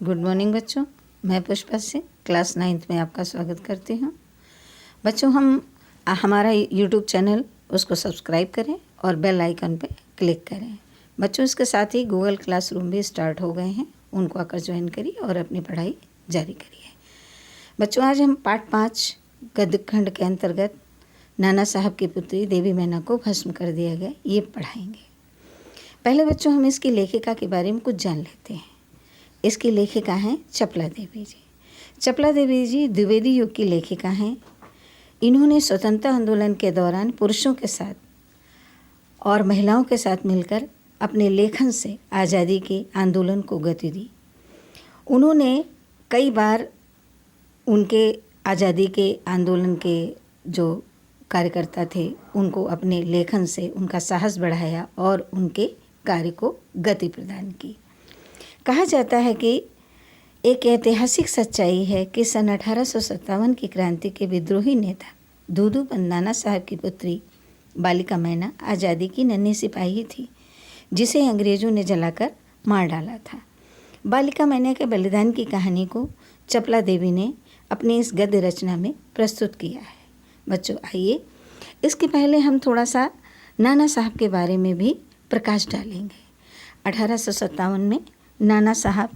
Good morning बच्चों। मैं Pushpa Singh class 9th में आपका स्वागत करती हूँ। बच्चों हमारा यूट्यूब चैनल उसको सब्सक्राइब करें और बेल आइकन पे क्लिक करें। बच्चों इसके साथ ही गूगल क्लासरूम भी स्टार्ट हो गए हैं, उनको आकर ज्वाइन करिए और अपनी पढ़ाई जारी करिए। बच्चों आज हम पाठ 5 गद्य खंड के अंतर्गत नाना साहब की पुत्री देवी मैना को भस्म कर दिया गया ये पढ़ाएंगे। पहले बच्चों हम इसकी लेखिका के बारे में कुछ जान लेते हैं। इसकी लेखिका हैं चपला देवी जी। चपला देवी जी द्विवेदी युग की लेखिका हैं। इन्होंने स्वतंत्रता आंदोलन के दौरान पुरुषों के साथ और महिलाओं के साथ मिलकर अपने लेखन से आज़ादी के आंदोलन को गति दी। उन्होंने कई बार उनके आज़ादी के आंदोलन के जो कार्यकर्ता थे उनको अपने लेखन से उनका साहस बढ़ाया और उनके कार्य को गति प्रदान की। कहा जाता है कि एक ऐतिहासिक सच्चाई है कि सन 1857 की क्रांति के विद्रोही नेता दूदू बंद नाना साहब की पुत्री बालिका मैना आज़ादी की नन्ही सिपाही थी, जिसे अंग्रेज़ों ने जलाकर मार डाला था। बालिका मैना के बलिदान की कहानी को चपला देवी ने अपनी इस गद्य रचना में प्रस्तुत किया है। बच्चों आइए इसके पहले हम थोड़ा सा नाना साहब के बारे में भी प्रकाश डालेंगे। 1857 में नाना साहब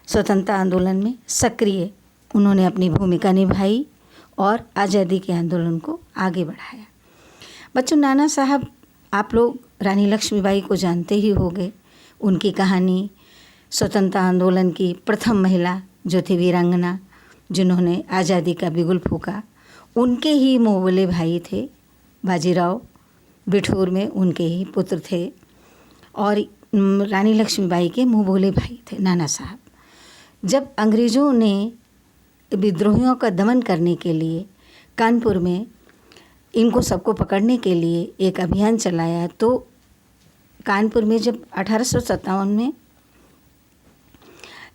स्वतंत्रता आंदोलन में सक्रिय उन्होंने अपनी भूमिका निभाई और आज़ादी के आंदोलन को आगे बढ़ाया। बच्चों नाना साहब आप लोग रानी लक्ष्मीबाई को जानते ही होंगे। उनकी कहानी स्वतंत्रता आंदोलन की प्रथम महिला जो थी वीरांगना, जिन्होंने आज़ादी का बिगुल फूंका, उनके ही मुँह बोले भाई थे बाजीराव। बिठूर में उनके ही पुत्र थे और रानी लक्ष्मीबाई के मुँह बोले भाई थे नाना साहब। जब अंग्रेज़ों ने विद्रोहियों का दमन करने के लिए कानपुर में इनको सबको पकड़ने के लिए एक अभियान चलाया, तो कानपुर में जब 1857 में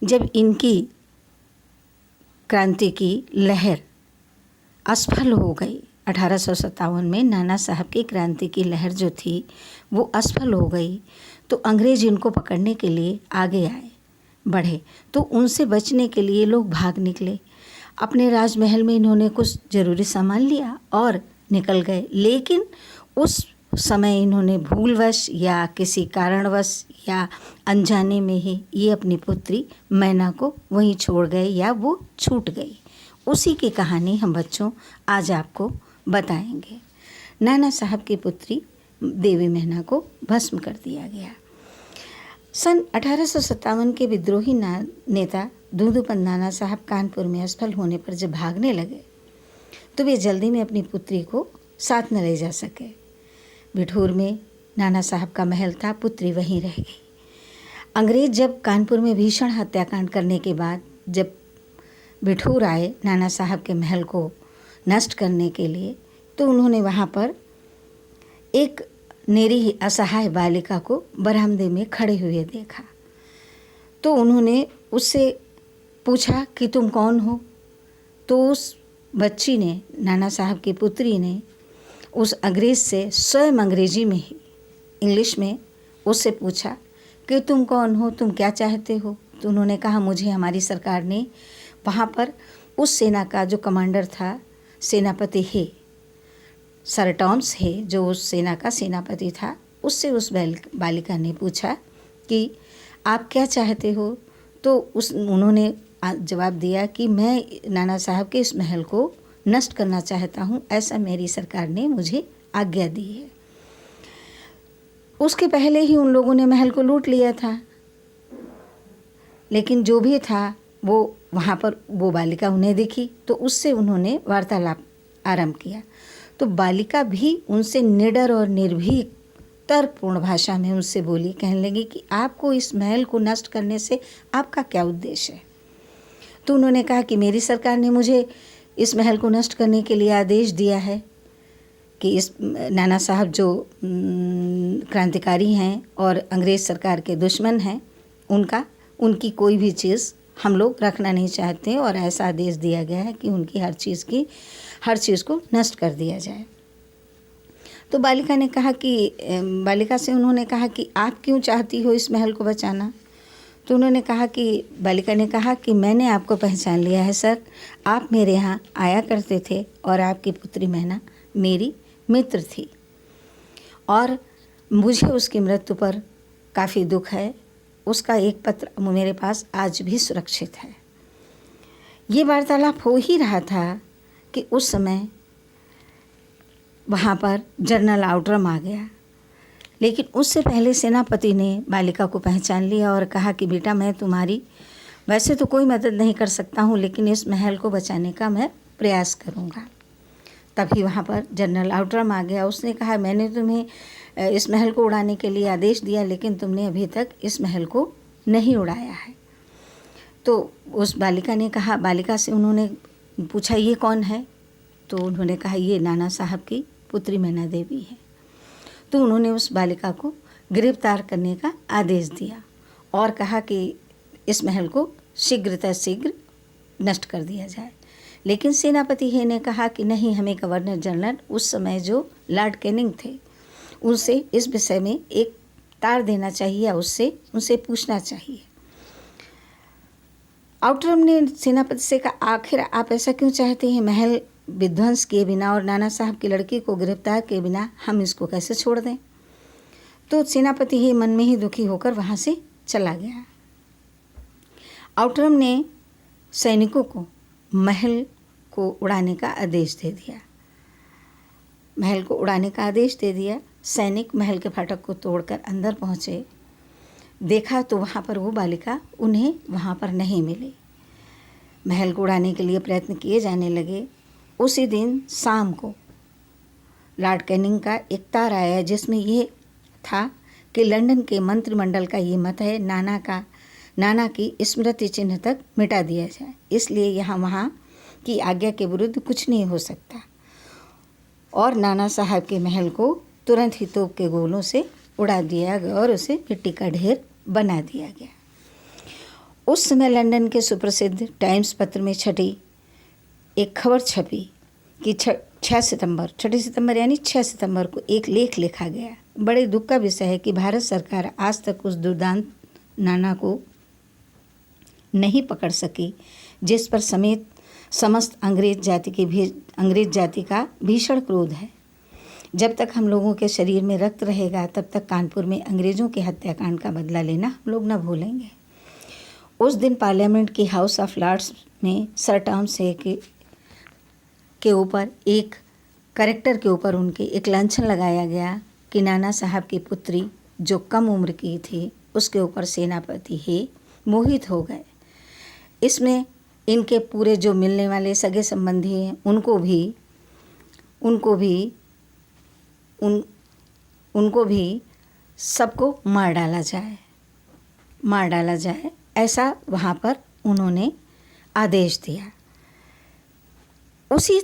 जब इनकी क्रांति की लहर असफल हो गई, 1857 में नाना साहब की क्रांति की लहर जो थी वो असफल हो गई, तो अंग्रेज इनको पकड़ने के लिए आगे बढ़े। तो उनसे बचने के लिए लोग भाग निकले। अपने राजमहल में इन्होंने कुछ ज़रूरी सामान लिया और निकल गए, लेकिन उस समय इन्होंने भूलवश या किसी कारणवश या अनजाने में ही ये अपनी पुत्री मैना को वहीं छोड़ गए या वो छूट गई। उसी की कहानी हम बच्चों आज आपको बताएंगे। नाना साहब की पुत्री देवी मैना को भस्म कर दिया गया। सन 1857 के विद्रोही नेता दूदू बंद नाना साहब कानपुर में असफल होने पर जब भागने लगे तो वे जल्दी में अपनी पुत्री को साथ न ले जा सके। बिठूर में नाना साहब का महल था, पुत्री वहीं रह गई। अंग्रेज जब कानपुर में भीषण हत्याकांड करने के बाद जब बिठूर आए नाना साहब के महल को नष्ट करने के लिए, तो उन्होंने वहाँ पर एक निरीह असहाय बालिका को बरामदे में खड़े हुए देखा। तो उन्होंने उससे पूछा कि तुम कौन हो। तो उस बच्ची ने, नाना साहब की पुत्री ने, उस अंग्रेज़ से स्वयं अंग्रेजी में ही इंग्लिश में उससे पूछा कि तुम कौन हो, तुम क्या चाहते हो। तो उन्होंने कहा मुझे हमारी सरकार ने वहाँ पर उस सेना का जो कमांडर था, सेनापति है सर टॉम्स है, जो उस सेना का सेनापति था, उससे उस बालिका ने पूछा कि आप क्या चाहते हो। तो उन्होंने जवाब दिया कि मैं नाना साहब के इस महल को नष्ट करना चाहता हूँ, ऐसा मेरी सरकार ने मुझे आज्ञा दी है। उसके पहले ही उन लोगों ने महल को लूट लिया था, लेकिन जो भी था वो वहाँ पर वो बालिका उन्हें दिखी, तो उससे उन्होंने वार्तालाप आरंभ किया। तो बालिका भी उनसे निडर और निर्भीक तर्कपूर्ण भाषा में उनसे बोली, कहने लगी कि आपको इस महल को नष्ट करने से आपका क्या उद्देश्य है। तो उन्होंने कहा कि मेरी सरकार ने मुझे इस महल को नष्ट करने के लिए आदेश दिया है कि इस नाना साहब जो क्रांतिकारी हैं और अंग्रेज़ सरकार के दुश्मन हैं, उनकी कोई भी चीज़ हम लोग रखना नहीं चाहते और ऐसा आदेश दिया गया है कि उनकी हर चीज़ को नष्ट कर दिया जाए। तो बालिका से उन्होंने कहा कि आप क्यों चाहती हो इस महल को बचाना। तो उन्होंने कहा कि बालिका ने कहा कि मैंने आपको पहचान लिया है सर, आप मेरे यहाँ आया करते थे और आपकी पुत्री मैना मेरी मित्र थी और मुझे उसकी मृत्यु पर काफ़ी दुख है। उसका एक पत्र मेरे पास आज भी सुरक्षित है। ये वार्तालाप हो ही रहा था कि उस समय वहाँ पर जनरल आउटरम आ गया, लेकिन उससे पहले सेनापति ने बालिका को पहचान लिया और कहा कि बेटा, मैं तुम्हारी वैसे तो कोई मदद नहीं कर सकता हूँ, लेकिन इस महल को बचाने का मैं प्रयास करूँगा। तभी वहाँ पर जनरल आउटरम आ गया। उसने कहा, मैंने तुम्हें इस महल को उड़ाने के लिए आदेश दिया, लेकिन तुमने अभी तक इस महल को नहीं उड़ाया है। तो उस बालिका ने कहा, बालिका से उन्होंने पूछा, ये कौन है? तो उन्होंने कहा, ये नाना साहब की पुत्री मैना देवी है। तो उन्होंने उस बालिका को गिरफ्तार करने का आदेश दिया और कहा कि इस महल को शीघ्र नष्ट कर दिया जाए। लेकिन सेनापति हे ने कहा कि नहीं, हमें गवर्नर जनरल उस समय जो लॉर्ड कैनिंग थे उनसे इस विषय में एक तार देना चाहिए, उनसे पूछना चाहिए। आउटरम ने सेनापति से कहा, आखिर आप ऐसा क्यों चाहते हैं? महल विध्वंस किए बिना और नाना साहब की लड़की को गिरफ्तार किए बिना हम इसको कैसे छोड़ दें? तो सेनापति ही मन में ही दुखी होकर वहाँ से चला गया। आउटरम ने सैनिकों को महल को उड़ाने का आदेश दे दिया। सैनिक महल के फाटक को तोड़कर अंदर पहुँचे। देखा तो वहाँ पर वो बालिका उन्हें वहाँ पर नहीं मिली। महल को उड़ाने के लिए प्रयत्न किए जाने लगे। उसी दिन शाम को लॉर्ड कैनिंग का एक तार आया जिसमें ये था कि लंदन के मंत्रिमंडल का ये मत है, नाना की स्मृति चिन्ह तक मिटा दिया जाए, इसलिए यहाँ वहाँ की आज्ञा के विरुद्ध कुछ नहीं हो सकता और नाना साहब के महल को तुरंत ही तोप के गोलों से उड़ा दिया गया और उसे मिट्टी का ढेर बना दिया गया। उस समय लंदन के सुप्रसिद्ध टाइम्स पत्र में छठी एक खबर छपी कि 6 सितंबर को एक लेख लिखा गया। बड़े दुख का विषय है कि भारत सरकार आज तक उस दुर्दांत नाना को नहीं पकड़ सकी जिस पर समेत समस्त अंग्रेज जाति का भीषण क्रोध है। जब तक हम लोगों के शरीर में रक्त रहेगा तब तक कानपुर में अंग्रेज़ों के हत्याकांड का बदला लेना हम लोग न भूलेंगे। उस दिन पार्लियामेंट की हाउस ऑफ लॉर्ड्स में सर टॉमस के ऊपर एक कैरेक्टर के ऊपर उनके एक लांछन लगाया गया कि नाना साहब की पुत्री जो कम उम्र की थी उसके ऊपर सेनापति हे मोहित हो गए। इसमें इनके पूरे जो मिलने वाले सगे संबंधी हैं उनको भी सबको मार डाला जाए ऐसा वहाँ पर उन्होंने आदेश दिया। उसी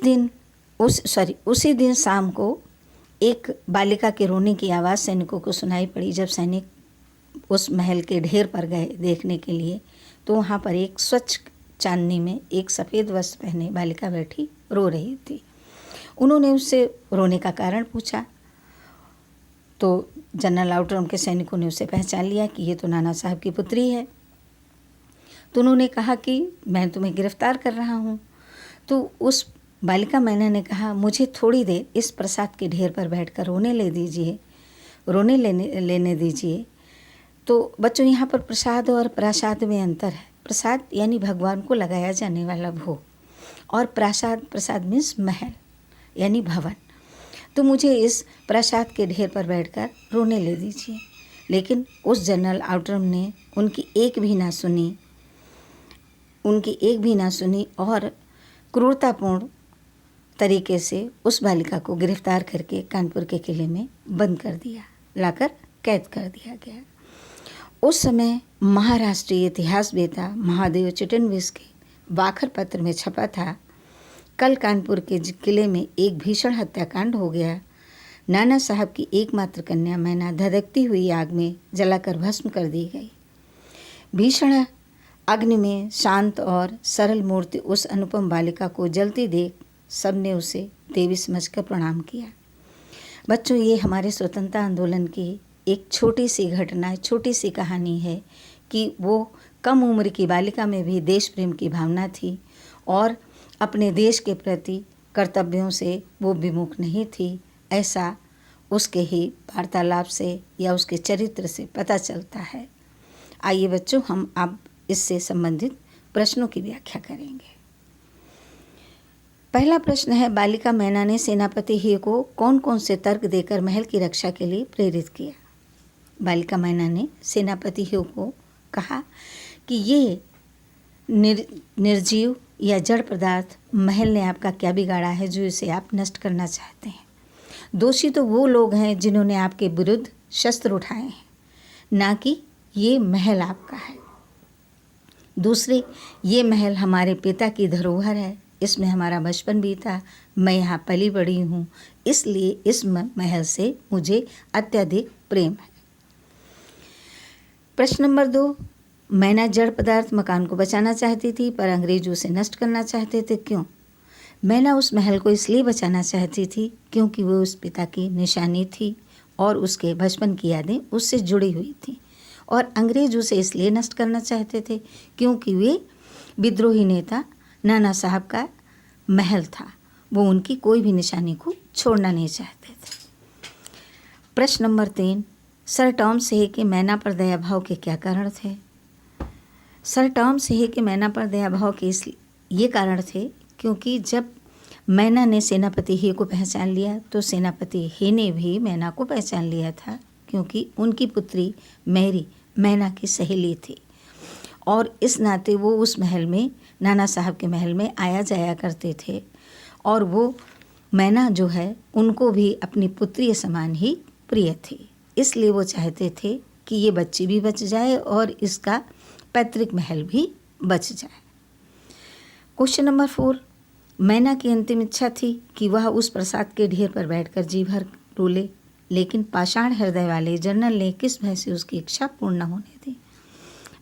दिन शाम को एक बालिका के रोने की आवाज़ सैनिकों को सुनाई पड़ी। जब सैनिक उस महल के ढेर पर गए देखने के लिए तो वहाँ पर एक स्वच्छ चांदनी में एक सफ़ेद वस्त्र पहने बालिका बैठी रो रही थी। उन्होंने उससे रोने का कारण पूछा तो जनरल आउटरम के सैनिकों ने उसे पहचान लिया कि ये तो नाना साहब की पुत्री है। तो उन्होंने कहा कि मैं तुम्हें गिरफ्तार कर रहा हूँ। तो उस बालिका मैना ने कहा, मुझे थोड़ी देर इस प्रसाद के ढेर पर बैठकर रोने लेने दीजिए। तो बच्चों, यहाँ पर प्रसाद और प्रासाद में अंतर है। प्रसाद यानी भगवान को लगाया जाने वाला भोग और प्रसाद मीन्स महल यानी भवन। तो मुझे इस प्रसाद के ढेर पर बैठकर रोने ले दीजिए। लेकिन उस जनरल आउटरम ने उनकी एक भी ना सुनी और क्रूरतापूर्ण तरीके से उस बालिका को गिरफ्तार करके कानपुर के किले में बंद कर दिया, लाकर कैद कर दिया गया। उस समय महाराष्ट्रीय इतिहासवेत्ता महादेव चिटनविस के वाखर पत्र में छपा था, कल कानपुर के किले में एक भीषण हत्याकांड हो गया। नाना साहब की एकमात्र कन्या मैना धधकती हुई आग में जलाकर भस्म कर दी गई। भीषण अग्नि में शांत और सरल मूर्ति उस अनुपम बालिका को जलती देख सबने उसे देवी समझकर प्रणाम किया। बच्चों, ये हमारे स्वतंत्रता आंदोलन की एक छोटी सी घटना, छोटी सी कहानी है कि वो कम उम्र की बालिका में भी देश प्रेम की भावना थी और अपने देश के प्रति कर्तव्यों से वो विमुख नहीं थी, ऐसा उसके ही वार्तालाप से या उसके चरित्र से पता चलता है। आइए बच्चों, हम अब इससे संबंधित प्रश्नों की व्याख्या करेंगे। पहला प्रश्न है, बालिका मैना ने सेनापति ही को कौन कौन से तर्क देकर महल की रक्षा के लिए प्रेरित किया? बालिका मैना ने सेनापति ही को कहा कि ये निर्जीव या जड़ पदार्थ महल ने आपका क्या बिगाड़ा है जो इसे आप नष्ट करना चाहते हैं? दोषी तो वो लोग हैं जिन्होंने आपके विरुद्ध शस्त्र उठाए हैं, ना कि ये महल आपका है। दूसरे, ये महल हमारे पिता की धरोहर है, इसमें हमारा बचपन बीता, मैं यहाँ पली बड़ी हूँ, इसलिए इस महल से मुझे अत्यधिक प्रेम है। प्रश्न नंबर 2, मैना जड़ पदार्थ मकान को बचाना चाहती थी पर अंग्रेज उसे नष्ट करना चाहते थे, क्यों? मैना उस महल को इसलिए बचाना चाहती थी क्योंकि वो उस पिता की निशानी थी और उसके बचपन की यादें उससे जुड़ी हुई थी, और अंग्रेज उसे इसलिए नष्ट करना चाहते थे क्योंकि वे विद्रोही नेता नाना साहब का महल था, वो उनकी कोई भी निशानी को छोड़ना नहीं चाहते थे। प्रश्न नंबर 3, सर टॉम सहे के मैना पर दया भाव के क्या कारण थे? सर टॉम सहे के मैना पर दया भाव के ये कारण थे क्योंकि जब मैना ने सेनापति ही को पहचान लिया तो सेनापति ही ने भी मैना को पहचान लिया था, क्योंकि उनकी पुत्री मैरी मैना की सहेली थी और इस नाते वो उस महल में, नाना साहब के महल में आया जाया करते थे, और वो मैना जो है उनको भी अपनी पुत्री समान ही प्रिय थी। इसलिए वो चाहते थे कि ये बच्ची भी बच जाए और इसका पैतृक महल भी बच जाए। क्वेश्चन नंबर 4, मैना की अंतिम इच्छा थी कि वह उस प्रसाद के ढेर पर बैठकर जी भर रोले, लेकिन पाषाण हृदय वाले जनरल ने किस भय से उसकी इच्छा पूर्ण न होने दी?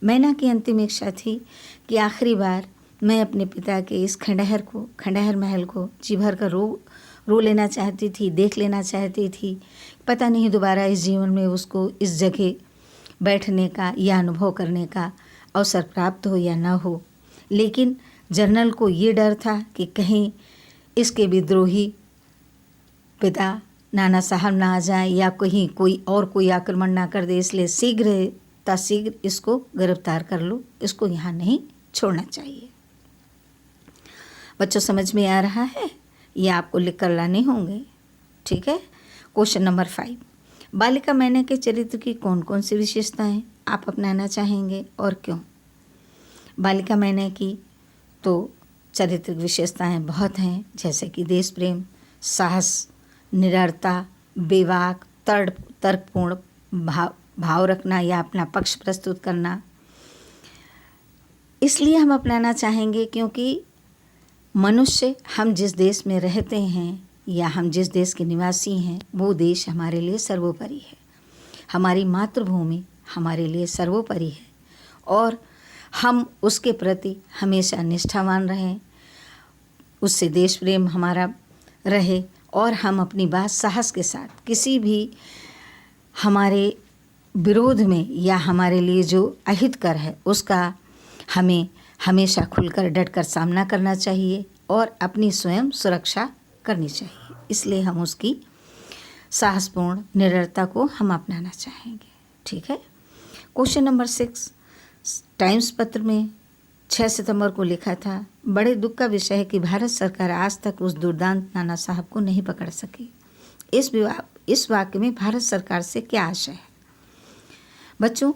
मैना की अंतिम इच्छा थी कि आखिरी बार मैं अपने पिता के इस खंडहर महल को जी भर कर रो लेना चाहती थी, देख लेना चाहती थी। पता नहीं दोबारा इस जीवन में उसको इस जगह बैठने का या अनुभव करने का अवसर प्राप्त हो या ना हो, लेकिन जनरल को ये डर था कि कहीं इसके विद्रोही पिता नाना साहब ना आ जाए या कहीं कोई आक्रमण ना कर दे, इसलिए शीघ्र इसको गिरफ्तार कर लो, इसको यहाँ नहीं छोड़ना चाहिए। बच्चों समझ में आ रहा है? ये आपको लिख कर लाने होंगे, ठीक है। क्वेश्चन नंबर 5, बालिका मैना के चरित्र की कौन कौन सी विशेषताएं आप अपनाना चाहेंगे और क्यों? बालिका मैना की तो चारित्रिक विशेषताएं बहुत हैं, जैसे कि देश प्रेम, साहस, निडरता, बेबाक, तर्कपूर्ण भाव रखना या अपना पक्ष प्रस्तुत करना। इसलिए हम अपनाना चाहेंगे क्योंकि मनुष्य, हम जिस देश में रहते हैं या हम जिस देश के निवासी हैं, वो देश हमारे लिए सर्वोपरि है। हमारी मातृभूमि हमारे लिए सर्वोपरि है और हम उसके प्रति हमेशा निष्ठावान रहें, उससे देश प्रेम हमारा रहे और हम अपनी बात साहस के साथ किसी भी हमारे विरोध में या हमारे लिए जो अहितकर है उसका हमें हमेशा खुलकर डटकर सामना करना चाहिए और अपनी स्वयं सुरक्षा करनी चाहिए। इसलिए हम उसकी साहसपूर्ण निडरता को हम अपनाना चाहेंगे, ठीक है। क्वेश्चन नंबर 6, टाइम्स पत्र में 6 सितंबर को लिखा था, बड़े दुख का विषय है कि भारत सरकार आज तक उस दुर्दांत नाना साहब को नहीं पकड़ सकी। इस वाक्य में भारत सरकार से क्या आशय है? बच्चों,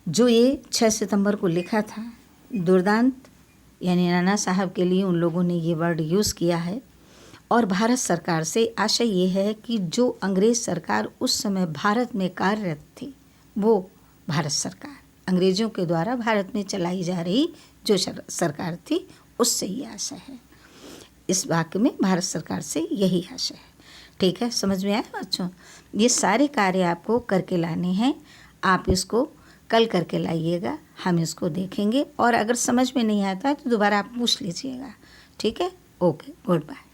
जो ये 6 सितंबर को लिखा था, दुर्दांत यानी नाना साहब के लिए उन लोगों ने ये वर्ड यूज़ किया है, और भारत सरकार से आशय ये है कि जो अंग्रेज़ सरकार उस समय भारत में कार्यरत थी, वो भारत सरकार, अंग्रेज़ों के द्वारा भारत में चलाई जा रही जो सरकार थी, उससे ये आशय है। इस वाक्य में भारत सरकार से यही आशय है, ठीक है। समझ में आया बच्चों? ये सारे कार्य आपको करके लाने हैं, आप इसको कल करके लाइएगा, हम इसको देखेंगे और अगर समझ में नहीं आता तो दोबारा आप पूछ लीजिएगा, ठीक है। Okay, good bye.